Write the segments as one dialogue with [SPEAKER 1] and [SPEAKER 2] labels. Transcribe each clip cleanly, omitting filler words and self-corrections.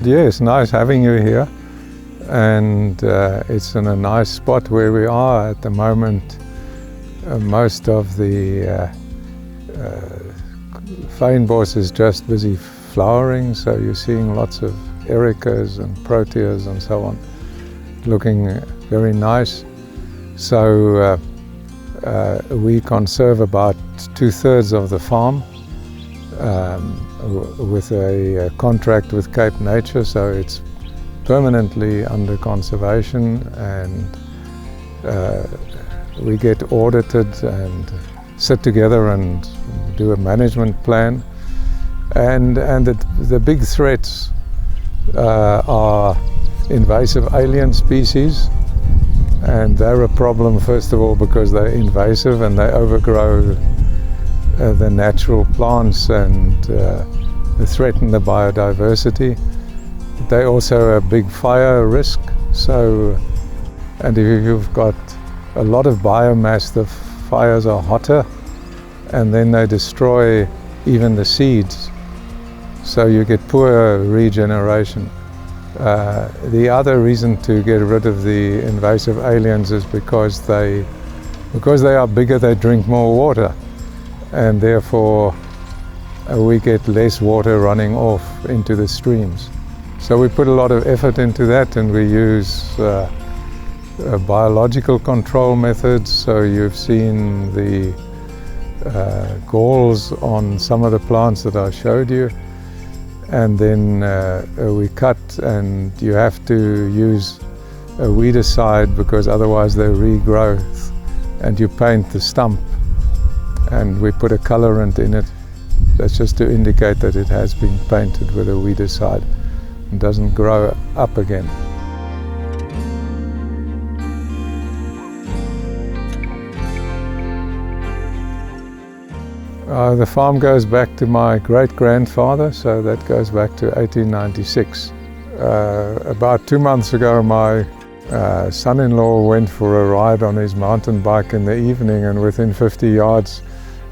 [SPEAKER 1] Yes, nice having you here, and it's in a nice spot where we are at the moment. Most of the fynbos is just busy flowering, so you're seeing lots of ericas and proteas and so on, looking very nice. So we conserve about 2/3 of the farm with a contract with Cape Nature, so it's permanently under conservation, and we get audited and sit together and do a management plan. And the big threats are invasive alien species, and they're a problem first of all because they're invasive and they overgrow the natural plants, and they threaten the biodiversity. They also a big fire risk. So, and if you've got a lot of biomass, the fires are hotter, and then they destroy even the seeds. So you get poor regeneration. The other reason to get rid of the invasive aliens is because they are bigger, they drink more water, and therefore we get less water running off into the streams. So we put a lot of effort into that, and we use biological control methods. So you've seen the galls on some of the plants that I showed you, and then we cut, and you have to use a weedicide because otherwise they regrow, and you paint the stump, and we put a colorant in it. That's just to indicate that it has been painted with a weedicide and doesn't grow up again. The farm goes back to my great-grandfather, so that goes back to 1896. About 2 months ago, my son-in-law went for a ride on his mountain bike in the evening, and within 50 yards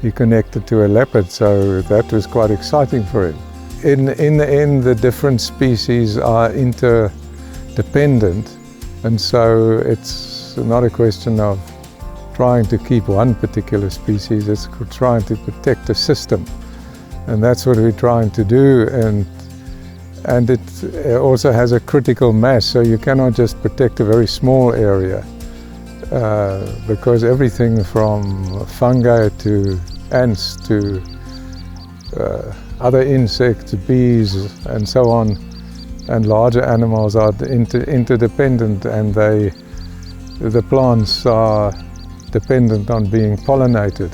[SPEAKER 1] he connected to a leopard, so that was quite exciting for him. In the end, the different species are interdependent, and so it's not a question of trying to keep one particular species, it's trying to protect a system. And that's what we're trying to do, and it also has a critical mass, so you cannot just protect a very small area, because everything from fungi to ants to other insects, bees and so on, and larger animals are interdependent, and the plants are dependent on being pollinated,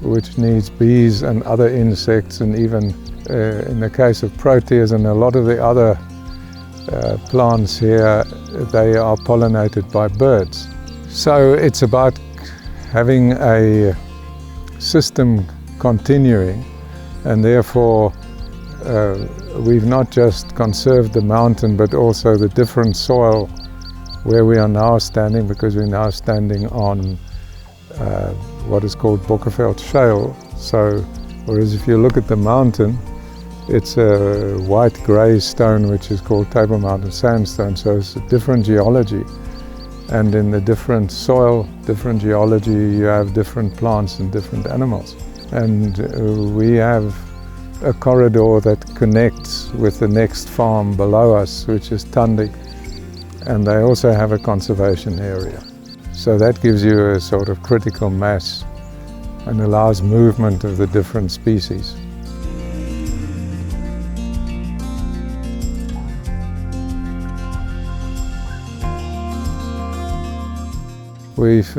[SPEAKER 1] which needs bees and other insects, and even in the case of proteas and a lot of the other plants here, they are pollinated by birds. So it's about having a system continuing, and therefore we've not just conserved the mountain but also the different soil where we are now standing, because we're now standing on what is called Bokkerveld shale. So, whereas if you look at the mountain, it's a white grey stone which is called Table Mountain sandstone, so it's a different geology. And in the different soil, different geology, you have different plants and different animals. And we have a corridor that connects with the next farm below us, which is Tandig, and they also have a conservation area. So that gives you a sort of critical mass and allows movement of the different species. We've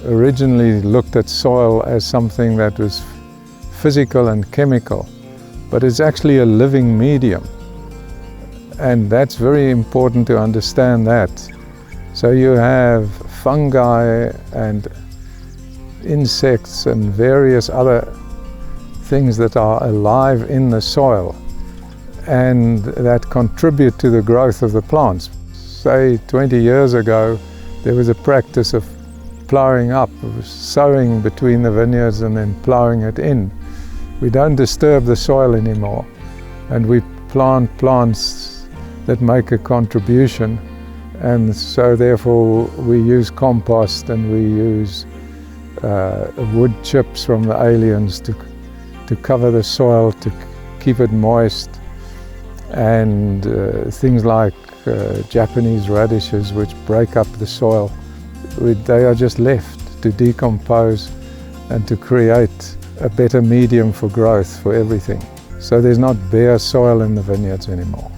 [SPEAKER 1] originally looked at soil as something that was physical and chemical, but it's actually a living medium. And that's very important to understand that. So you have fungi and insects and various other things that are alive in the soil and that contribute to the growth of the plants. Say 20 years ago, there was a practice of ploughing up, sowing between the vineyards and then ploughing it in. We don't disturb the soil anymore, and we plant plants that make a contribution, and so therefore we use compost and we use wood chips from the aliens to cover the soil, to keep it moist, and things like Japanese radishes which break up the soil. They are just left to decompose and to create a better medium for growth for everything. So there's not bare soil in the vineyards anymore.